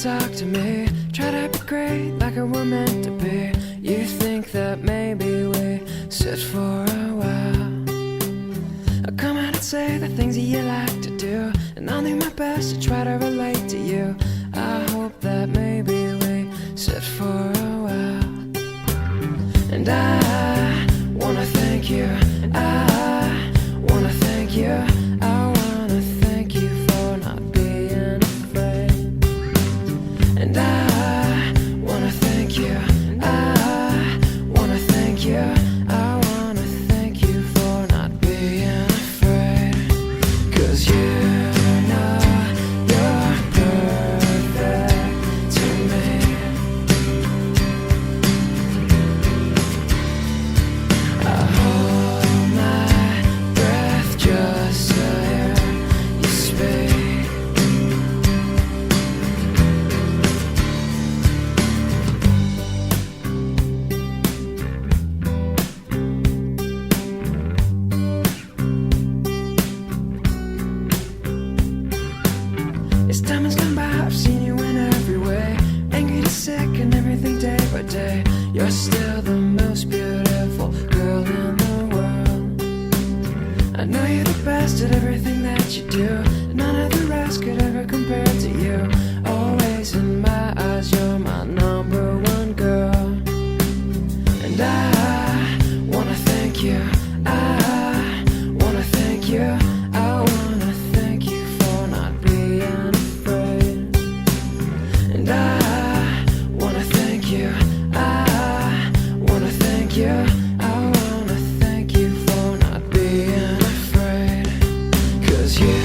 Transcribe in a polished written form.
talk to me, try to be great like we were meant to be. You think that maybe we sit for a while. I'll come out and say the things that you like to do, and I'll do my best to try to relate to you. I hope that maybe we sit for a while. And I wanna thank you, I wanna thank you, I wanna thank you for not being afraid. And I wanna thank you, I wanna thank you, I wanna thank you for not being afraid. 'Cause you know you're perfect to me. I hold my breath just to hear you speak. As time has gone by, I've seen you in every way, angry to sick and everything day by day. You're still the most beautiful girl in the world. I know you're the best at everything that you do, none of the rest could ever compare to you. Always in my eyes, you're my number one girl. And I wanna thank you, I wanna thank you, I wanna thank you for not being afraid. And I wanna thank you, I wanna thank you, I wanna thank you for not being afraid. 'Cause you